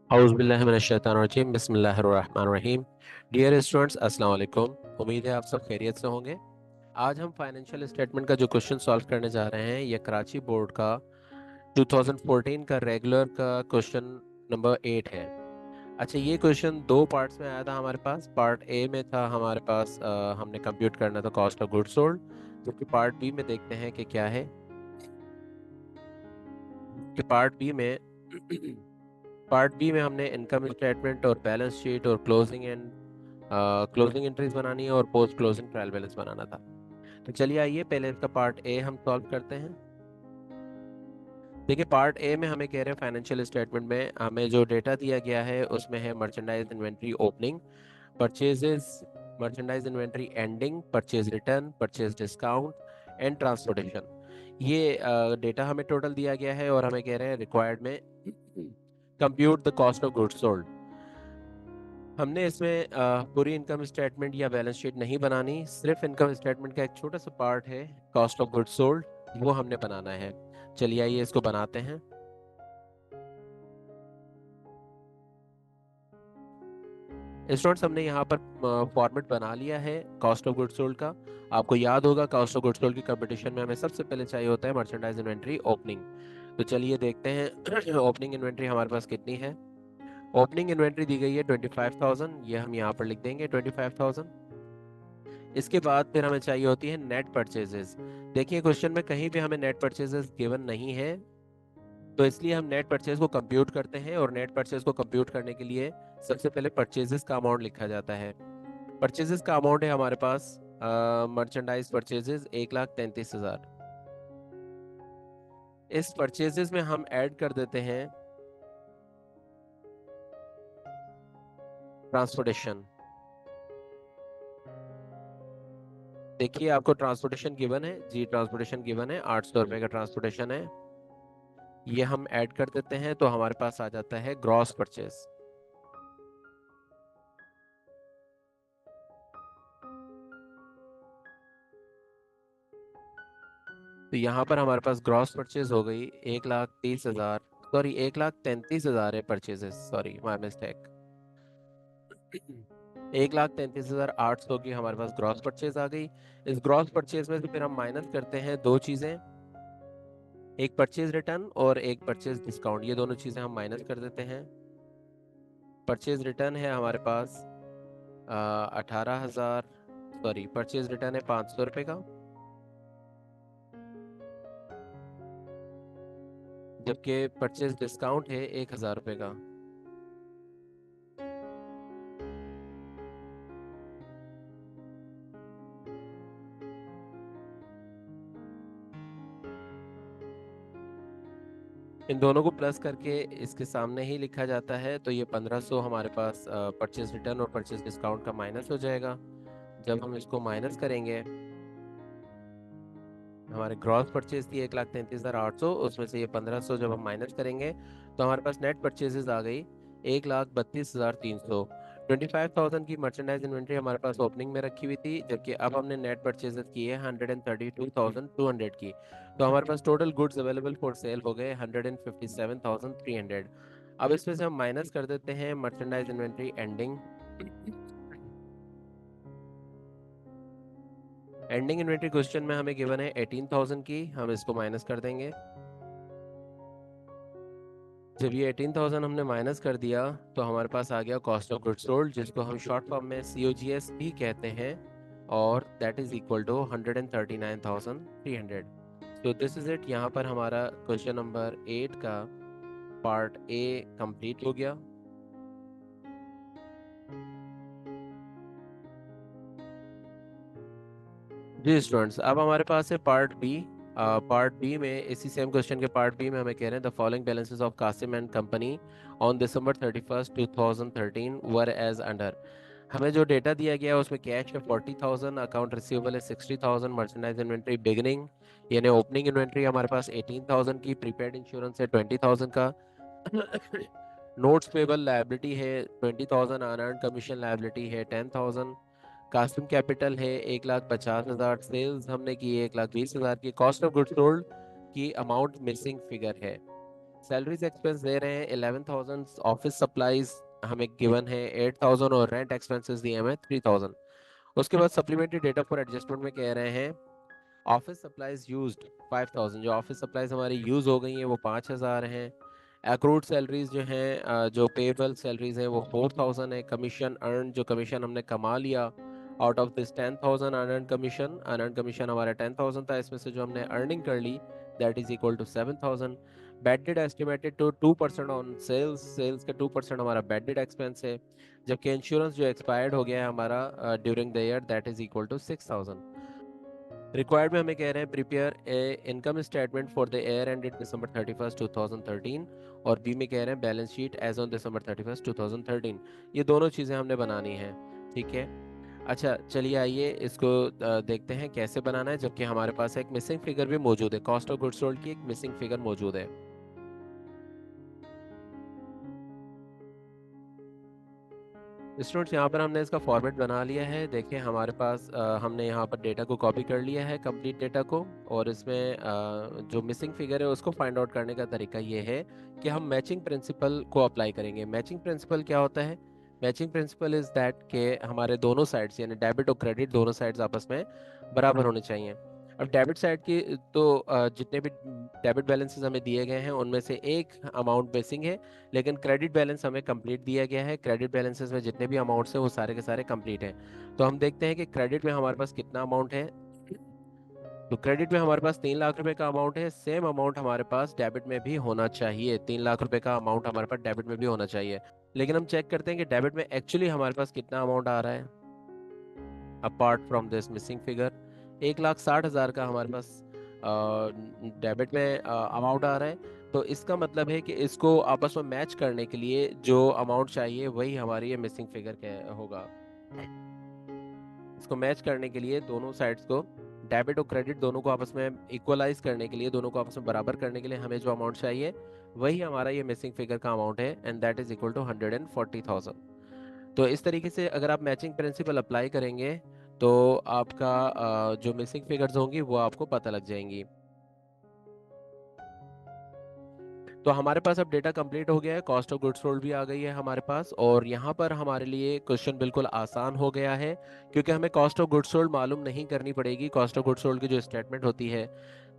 औज़ुबिल्लाहिमिनश्शैतानिर्रजीम बिस्मिल्लाहिर्रहमानिर्रहीम। Dear students, अस्सलाम वालेकुम। उम्मीद है आप सब खैरियत से होंगे। आज हम फाइनेंशियल स्टेटमेंट का जो क्वेश्चन सॉल्व करने जा रहे हैं, ये कराची बोर्ड का 2014 का रेगुलर का क्वेश्चन नंबर 8 है। अच्छा, ये क्वेश्चन दो पार्ट्स में आया था हमारे पास। पार्ट ए में था हमारे पास हमने कंप्यूट करना था कॉस्ट ऑफ गुड्स सोल्ड, जबकि पार्ट बी में देखते हैं कि क्या है। कि पार्ट बी में हमने इनकम स्टेटमेंट और बैलेंस शीट और क्लोजिंग एंट्रीज बनानी है और पोस्ट क्लोजिंग ट्रायल बैलेंस बनाना था। तो चलिए आइए पहले इसका पार्ट ए हम सॉल्व करते हैं। देखिए, पार्ट ए में हमें कह रहे हैं फाइनेंशियल स्टेटमेंट में हमें जो डेटा दिया गया है उसमें है merchandise inventory opening, purchases, merchandise inventory ending, purchase return, purchase discount and transportation. ये डेटा हमें टोटल दिया गया है और हमें कह रहे हैं रिक्वायर्ड में compute the cost of goods sold. हमने इसमें पूरी इनकम स्टेटमेंट या बैलेंस शीट नहीं बनानी, सिर्फ इनकम स्टेटमेंट का एक छोटा सा पार्ट है कॉस्ट ऑफ गुड्स सोल्ड, वो हमने बनाना है। चलिए आइए इसको बनाते हैं। स्टूडेंट्स, हमने यहाँ पर फॉर्मेट बना लिया है कॉस्ट ऑफ गुड्स सोल्ड का। आपको याद होगा कॉस्ट ऑफ गुड्स सोल्ड की कंपटीशन में हमें सबसे पहले चाहिए होता है मर्चेंडाइज इन्वेंट्री ओपनिंग। तो चलिए देखते हैं ओपनिंग इन्वेंट्री हमारे पास कितनी है। ओपनिंग इन्वेंट्री दी गई है 25,000, ये हम यहाँ पर लिख देंगे 25,000। इसके बाद फिर हमें चाहिए होती है नेट परचेजेस। देखिए, क्वेश्चन में कहीं भी हमें नेट परचेजेस गिवन नहीं है, तो इसलिए हम नेट परचेज को कंप्यूट करते हैं। और नेट परचेज को कंप्यूट करने के लिए सबसे पहले परचेजेस का अमाउंट लिखा जाता है। परचेजेस का अमाउंट है हमारे पास मर्चेंडाइज परचेजेस 1,33,000। इस परचेजेस में हम ऐड कर देते हैं ट्रांसपोर्टेशन। देखिए, आपको ट्रांसपोर्टेशन गिवन है जी, ट्रांसपोर्टेशन गिवन है, 800 रुपये का ट्रांसपोर्टेशन है। ये हम ऐड कर देते हैं तो हमारे पास आ जाता है ग्रॉस परचेज। तो यहाँ पर हमारे पास ग्रॉस परचेज हो गई 1,30,000, सॉरी 1,33,000 है परचेजेस, सॉरी माय मिस्टेक। 1,33,800 की हमारे पास ग्रॉस परचेज आ गई। इस ग्रॉस परचेज में से फिर हम माइनस करते हैं दो चीज़ें, एक परचेज रिटर्न और एक परचेज डिस्काउंट। ये दोनों चीज़ें हम माइनस कर देते हैं। परचेज रिटर्न है हमारे पास 18,000, सॉरी परचेज रिटर्न है 500 रुपये का, जबकि परचेज डिस्काउंट है 1,000 रुपये का। इन दोनों को प्लस करके इसके सामने ही लिखा जाता है, तो ये 1,500 हमारे पास परचेज रिटर्न और परचेज डिस्काउंट का माइनस हो जाएगा। जब हम इसको माइनस करेंगे, हमारे ग्रॉस परचेज थी 1,33,800, उसमें से ये 1,500 जब हम माइनस करेंगे तो हमारे पास नेट परचेजेस आ गई 1,32,300। 25,000 की मर्चेंडाइज इन्वेंट्री हमारे पास ओपनिंग में रखी हुई थी, जबकि अब हमने नेट परचेजेस की है 132,200 की। तो हमारे पास total goods available for sale हो गए 157,300। अब इसमें से हम माइनस कर देते हैं merchandise inventory ending. Ending inventory question में हमें गिवन है 18,000 की, हम इसको माइनस कर देंगे। जब ये 18,000 हमने माइनस कर दिया तो हमारे पास आ गया कॉस्ट ऑफ गुड्स सोल्ड, जिसको हम शॉर्ट फॉर्म में COGS भी कहते हैं, और दैट इज इक्वल टू 139,300। तो दिस इज इट। यहाँ पर हमारा क्वेश्चन नंबर 8 का पार्ट ए कंप्लीट हो गया। जी स्टूडेंट्स, अब हमारे पास है पार्ट बी। पार्ट बी में इसी सेम क्वेश्चन के पार्ट बी में हमें कह रहे हैं the following balances of Kasim and company on December 31st 2013 were as under. हमें जो डेटा दिया गया है उसमें कैश है 40,000, अकाउंट रिसीवेबल है 60,000, मर्चेंडाइज इन्वेंट्री बिगनिंग यानी ओपनिंग इन्वेंट्री हमारे पास 18,000 की, प्रीपेड इंश्योरेंस है 20,000 का, नोट्स पेबल लायबिलिटी है 20,000, अनअर्न्ड कमीशन लायबिलिटी है 10,000, कास्टम कैपिटल है 1,50,000, सेल्स हमने की 1,20,000 की, कॉस्ट ऑफ गुड्स सोल्ड की अमाउंट मिसिंग फिगर है सैलरीज एक्सपेंस दे रहे हैं 11,000, ऑफिस सप्लाईज हमें गिवन है 8,000 और रेंट एक्सपेंसेस दिए हमें 3,000। उसके बाद सप्लीमेंट्री डेटा फॉर एडजस्टमेंट में कह रहे हैं ऑफिस सप्लाईज यूज्ड 5,000, जो ऑफिस सप्लाईज हमारी यूज हो गई हैं वो 5,000 हैं। एक्रूड सैलरीज जो हैं जो पेबल सैलरीज हैं वो 4,000 है। कमीशन अर्न, जो कमीशन हमने कमा लिया out of this 10,000 unearned commission, unearned commission हमारा 10,000 था, इसमें से जो हमने अर्निंग कर ली that is equal to 7,000। Bad debt estimated to 2% on sales, sales का 2% हमारा बैड डेट एक्सपेंस है। जबकि इंश्योरेंस जो एक्सपायर्ड हो गया है हमारा during the year that is equal to 6,000। Required में हमें कह रहे हैं prepare a income statement for the year ended December 31st 2013, और बी में कह रहे हैं balance sheet as on December 31st 2013। ये दोनों चीज़ें हमने बनानी हैं, ठीक है। अच्छा चलिए आइए इसको देखते हैं कैसे बनाना है, जबकि हमारे पास एक मिसिंग फिगर भी मौजूद है, कॉस्ट ऑफ गुड्स सोल्ड की एक मिसिंग फिगर मौजूद है। स्टूडेंट्स यहाँ पर हमने इसका फॉर्मेट बना लिया है, देखिए हमारे पास हमने यहाँ पर डेटा को कॉपी कर लिया है, कंप्लीट डेटा को, और इसमें जो मिसिंग फिगर है उसको फाइंड आउट करने का तरीका ये है कि हम मैचिंग प्रिंसिपल को अप्लाई करेंगे। मैचिंग प्रिंसिपल क्या होता है? मैचिंग प्रिंसिपल इज दैट के हमारे दोनों साइड्स यानी डेबिट और क्रेडिट दोनों साइड्स आपस में बराबर होने चाहिए। अब डेबिट साइड की तो जितने भी डेबिट बैलेंसेस हमें दिए गए हैं उनमें से एक अमाउंट मिसिंग है, लेकिन क्रेडिट बैलेंस हमें कंप्लीट दिया गया है। क्रेडिट बैलेंसेस में जितने भी अमाउंट्स हैं वो सारे के सारे कंप्लीट हैं। तो हम देखते हैं कि क्रेडिट में हमारे पास कितना अमाउंट है। तो क्रेडिट में हमारे पास 3 लाख रुपए का अमाउंट है, सेम अमाउंट हमारे पास डेबिट में भी होना चाहिए, 3 लाख रुपए का अमाउंट हमारे पास डेबिट में भी होना चाहिए। लेकिन हम चेक करते हैं कि डेबिट में एक्चुअली हमारे पास कितना अमाउंट आ रहा है। Apart from this missing figure 1,60,000 का हमारे पास डेबिट में अमाउंट आ रहा है। तो इसका मतलब है कि इसको आपस में मैच करने के लिए जो अमाउंट चाहिए वही हमारी ये मिसिंग फिगर क्या होगा। इसको मैच करने के लिए दोनों साइड्स को, डेबिट और क्रेडिट दोनों को आपस में इक्वलाइज करने के लिए, दोनों को आपस में बराबर करने के लिए हमें जो अमाउंट चाहिए वही हमारा ये मिसिंग फिगर का अमाउंट है, and that is equal to 140,000। तो इस तरीके से अगर आप मैचिंग प्रिंसिपल अप्लाई करेंगे तो आपका जो मिसिंग फिगर्स होंगी वो आपको पता लग जाएंगी। तो हमारे पास अब डेटा कंप्लीट हो गया है, कॉस्ट ऑफ गुड्स सोल्ड भी आ गई है हमारे पास, और यहाँ पर हमारे लिए क्वेश्चन बिल्कुल आसान हो गया है, क्योंकि हमें कॉस्ट ऑफ गुड्स सोल्ड मालूम नहीं करनी पड़ेगी। कॉस्ट ऑफ गुड्स सोल्ड की जो स्टेटमेंट होती है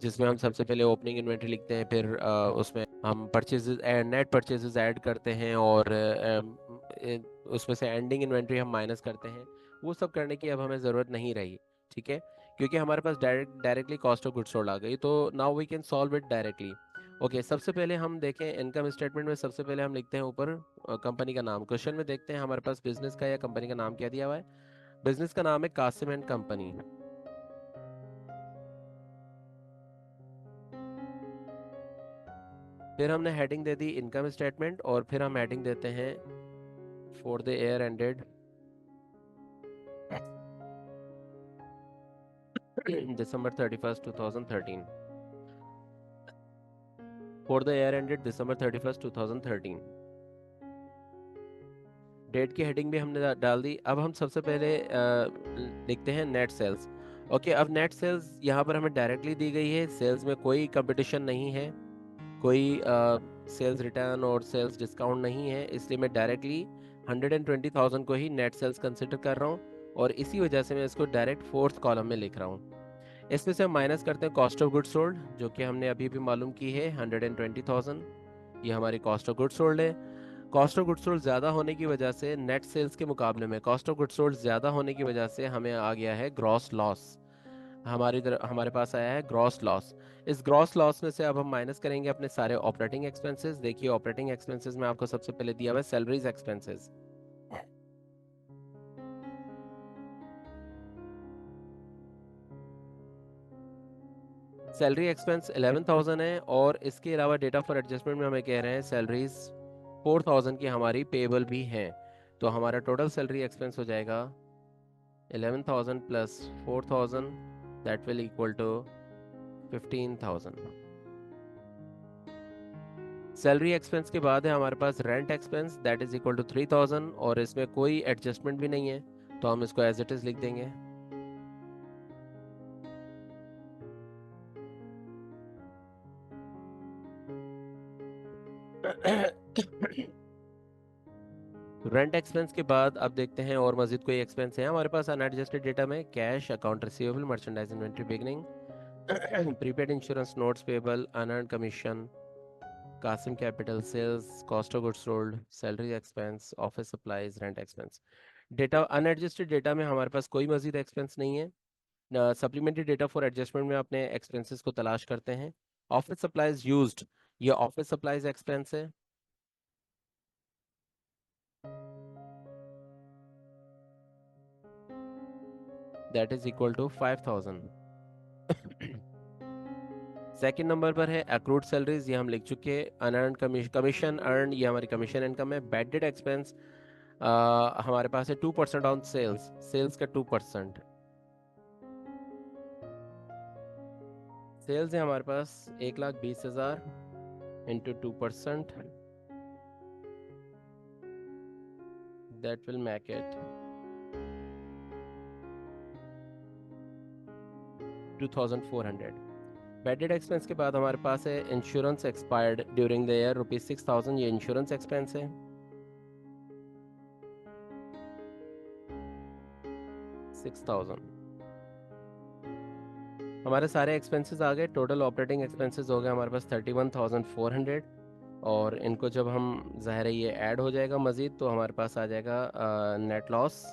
जिसमें हम सबसे पहले ओपनिंग इन्वेंट्री लिखते हैं, फिर उसमें हम परचेजेस नेट परचेजेस ऐड करते हैं, और उसमें से एंडिंग इन्वेंट्री हम माइनस करते हैं, वो सब करने की अब हमें ज़रूरत नहीं रही, ठीक है, क्योंकि हमारे पास directly cost of goods sold आ गई। तो now we can solve it directly. Okay सबसे पहले हम देखें इनकम स्टेटमेंट में, सबसे पहले हम लिखते हैं ऊपर कंपनी का नाम। क्वेश्चन में देखते हैं हमारे पास बिजनेस का या कंपनी का नाम क्या दिया हुआ है। बिजनेस का नाम है कासिम एंड कंपनी। फिर हमने हेडिंग दे दी इनकम स्टेटमेंट, और फिर हम हेडिंग देते हैं for the year ended December 31st 2013, for the year ended December 31st 2013। Date की हेडिंग भी हमने डाल दी। अब हम सबसे पहले लिखते हैं नेट सेल्स। ओके अब नेट सेल्स यहाँ पर हमें डायरेक्टली दी गई है, सेल्स में कोई कंपटीशन नहीं है, कोई सेल्स रिटर्न और सेल्स डिस्काउंट नहीं है, इसलिए मैं डायरेक्टली 120,000 को ही नेट सेल्स कंसिडर कर रहा हूँ, और इसी वजह से मैं इसको डायरेक्ट फोर्थ कॉलम में लिख रहा हूँ। इसमें से हम माइनस करते हैं कॉस्ट ऑफ गुड्स सोल्ड, जो कि हमने अभी भी मालूम की है 120,000, ये हमारी कॉस्ट ऑफ गुड्स सोल्ड है। कॉस्ट ऑफ गुड्स सोल्ड ज़्यादा होने की वजह से नेट सेल्स के मुकाबले में कॉस्ट ऑफ गुड्स सोल्ड ज़्यादा होने की वजह से हमें आ गया है ग्रॉस लॉस। हमारे पास आया है ग्रॉस लॉस। इस ग्रॉस लॉस में से अब हम माइनस करेंगे अपने सारे ऑपरेटिंग एक्सपेंसेस। देखिए ऑपरेटिंग एक्सपेंसेस में आपको सबसे पहले दिया हुआ है सैलरीज एक्सपेंसेस। सैलरी एक्सपेंस 11,000 है, और इसके अलावा डेटा फॉर एडजस्टमेंट में हमें कह रहे हैं सैलरीज 4,000 की हमारी पेबल भी हैं। तो हमारा टोटल सैलरी एक्सपेंस हो जाएगा 11,000 plus 4,000, that will equal to 15,000। Salary expense के बाद है हमारे पास rent expense that is equal to 3,000, और इसमें कोई एडजस्टमेंट भी नहीं है, तो हम इसको एज इट इज लिख देंगे। रेंट एक्सपेंस के बाद अब देखते हैं और मजीद कोई एक्सपेंस है हमारे पास अनएडजस्टेड डेटा में। Cash, account receivable, merchandise inventory beginning, prepaid insurance, notes payable, unearned commission, Kasim capital, sales, cost of goods sold, salary expense, office supplies, rent expense. Data unadjusted data में हमारे पास कोई मजीद एक्सपेंस नहीं है। Supplementary data for adjustment में अपने expenses को तलाश करते हैं। ऑफिस सप्लाईज यूज्ड, ये ऑफिस सप्लाईज एक्सपेंस है। That is equal to 5000। Second number पर है अक्रूड सैलरीज, ये हम लिख चुके हैं। अनअर्न्ड कमीशन अर्न, ये हमारी कमीशन इनकम है। बैड डेट एक्सपेंस हमारे पास है 2% ऑन सेल्स, सेल्स का 2%। सेल्स है हमारे पास 1,20,000 into 2%, that will make it 2,400। Bad debt expense के बाद हमारे पास है insurance expired during the year ₹6,000, ये इंश्योरेंस एक्सपेंस है। 6,000 हमारे सारे एक्सपेंसेस आ गए। टोटल ऑपरेटिंग एक्सपेंसेस हो गए हमारे पास 31,400। और इनको जब हम ज़ाहिर है ये ऐड हो जाएगा मज़ीद, तो हमारे पास आ जाएगा नेट लॉस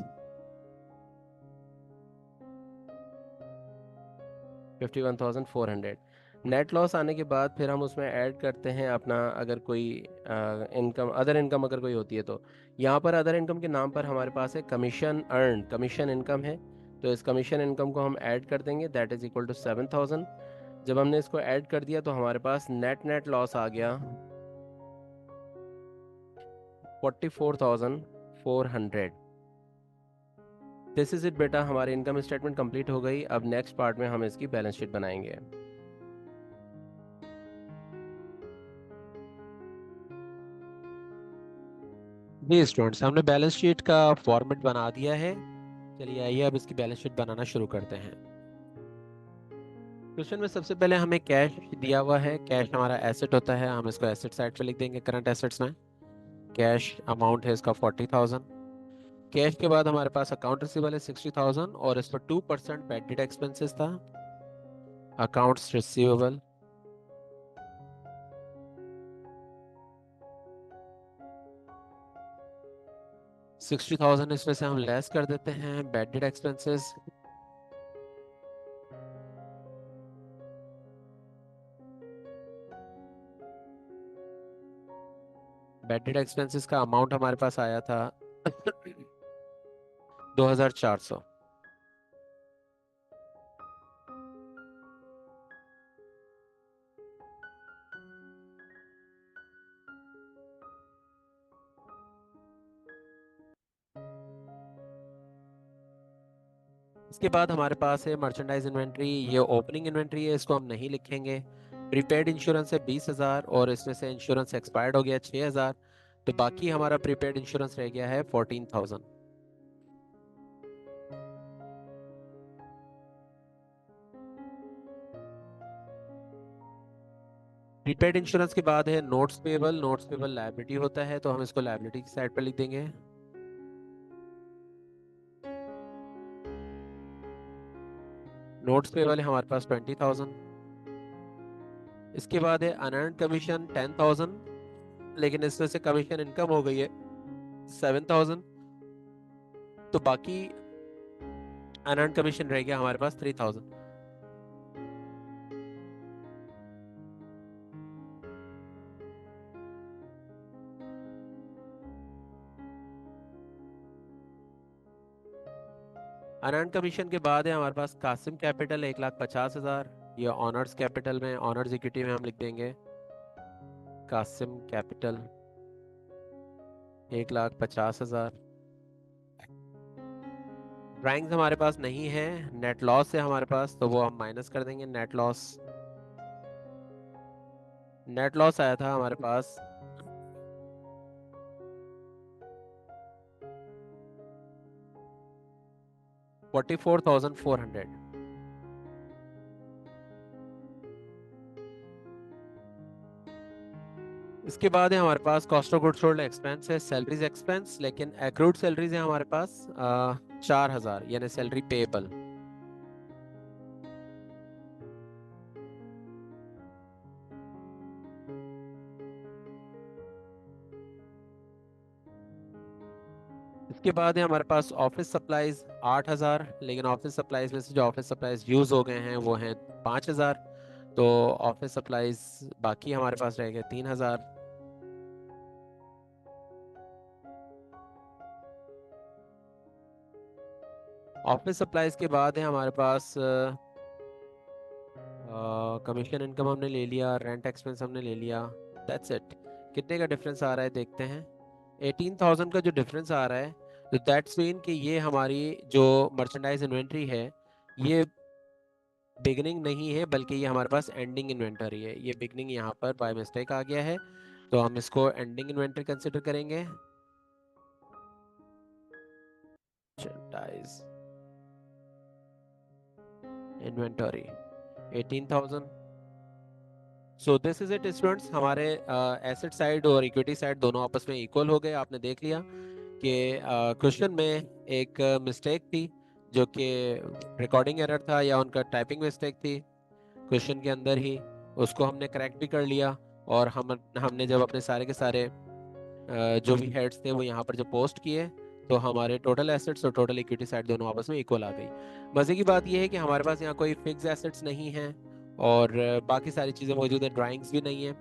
51,400। नेट लॉस आने के बाद फिर हम उसमें ऐड करते हैं अपना अगर कोई इनकम, अदर इनकम अगर कोई होती है तो। यहाँ पर अदर इनकम के नाम पर हमारे पास है कमीशन अर्न, कमीशन इनकम है। तो इस कमीशन इनकम को हम ऐड कर देंगे, दैट इज इक्वल टू 7,000। जब हमने इसको ऐड कर दिया तो हमारे पास नेट नेट लॉस आ गया 44,400। दिस इज इट बेटा, हमारी इनकम स्टेटमेंट कंप्लीट हो गई। अब नेक्स्ट पार्ट में हम इसकी बैलेंस शीट बनाएंगे। जी स्टूडेंट्स, हमने बैलेंस शीट का फॉर्मेट बना दिया है। चलिए आइए अब इसकी बैलेंस शीट बनाना शुरू करते हैं। क्वेश्चन में सबसे पहले हमें कैश दिया हुआ है। कैश हमारा एसेट होता है, हम इसको एसेट साइड पे लिख देंगे करंट एसेट्स में। कैश अमाउंट है इसका 40,000। कैश के बाद हमारे पास अकाउंट रिसीवेबल है 60,000 और इस पर 2% बैड डेट एक्सपेंसेस था। अकाउंट्स रिसीवेबल 60,000, इसमें से हम लेस कर देते हैं bad debt expenses. Bad debt expenses का अमाउंट हमारे पास आया था 2,400। इसके बाद हमारे पास है मर्चेंडाइज इन्वेंट्री, ये ओपनिंग इन्वेंट्री है, इसको हम नहीं लिखेंगे। प्रीपेड इंश्योरेंस है 20,000 और इसमें से इंश्योरेंस एक्सपायर्ड हो गया 6,000, तो बाकी हमारा प्रीपेड इंश्योरेंस रह गया है 14,000। प्रीपेड इंश्योरेंस के बाद है notes payable. Notes payable liability होता है, तो हम इसको लायबिलिटी की साइड पर लिख देंगे। नोट्स पेबल है हमारे पास 20,000। इसके बाद है अनअर्न्ड कमीशन 10,000, लेकिन इसमें से कमीशन इनकम हो गई है 7,000, तो बाकी अनअर्न्ड कमीशन रह गया हमारे पास 3,000। अनअर्न्ड कमीशन के बाद है हमारे पास कासिम कैपिटल 1,50,000, ये ऑनर्स कैपिटल में, ऑनर्स इक्विटी में हम लिख देंगे कासिम कैपिटल 1,50,000। ड्राइंग्स हमारे पास नहीं है। नेट लॉस है हमारे पास, तो वो हम माइनस कर देंगे। नेट लॉस, नेट लॉस आया था हमारे पास 44,400। इसके बाद है हमारे पास cost of good sold expense है, सैलरीज एक्सपेंस, लेकिन एक्रूड सैलरीज है हमारे पास 4,000 यानी सैलरी पेएबल। इसके बाद है हमारे पास ऑफिस सप्लाईज 8,000, लेकिन ऑफिस सप्लाईज में से जो ऑफिस सप्लाईज यूज हो गए हैं वो हैं 5,000। तो ऑफिस सप्लाईज बाकी हमारे पास रह गए 3,000। ऑफिस सप्लाईज के बाद है हमारे पास कमीशन इनकम हमने ले लिया, रेंट एक्सपेंस हमने ले लिया। That's it. कितने का डिफरेंस आ रहा है देखते हैं। 18,000 का जो डिफरेंस आ रहा है, तो दैट्स मीन कि ये हमारी जो मर्चेंडाइज इन्वेंट्री है ये बिगनिंग नहीं है, बल्कि ये हमारे पास एंडिंग इन्वेंटरी है। ये बिगनिंग यहाँ पर बाय मिस्टेक आ गया है, तो हम इसको एंडिंग इन्वेंटरी कंसिडर करेंगे। Merchandise inventory 18,000। So this is it students. हमारे एसेट साइड और इक्विटी साइड दोनों आपस में इक्वल हो गए। आपने देख लिया कि क्वेश्चन में एक मिस्टेक थी जो कि रिकॉर्डिंग एरर था या उनका टाइपिंग मिस्टेक थी क्वेश्चन के अंदर ही, उसको हमने करेक्ट भी कर लिया। और हमने जब अपने सारे के सारे जो भी हेड्स थे वो यहाँ पर जब पोस्ट किए, तो हमारे टोटल एसेट्स और टोटल इक्विटी साइड दोनों आपस में इक्वल आ गई। मज़े की बात यह है कि हमारे पास यहाँ कोई फिक्स एसेट्स नहीं हैं और बाकी सारी चीज़ें मौजूद हैं, ड्राइंग्स भी नहीं है।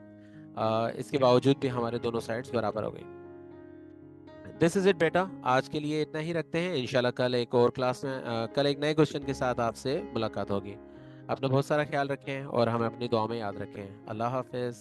इसके बावजूद भी हमारे दोनों साइड्स बराबर हो गई। दिस इज़ इट बेटा, आज के लिए इतना ही रखते हैं। इंशाल्लाह कल एक और क्लास में कल एक नए क्वेश्चन के साथ आपसे मुलाकात होगी। अपना बहुत सारा ख्याल रखें और हमें अपनी दुआ में याद रखें। अल्लाह हाफिज़।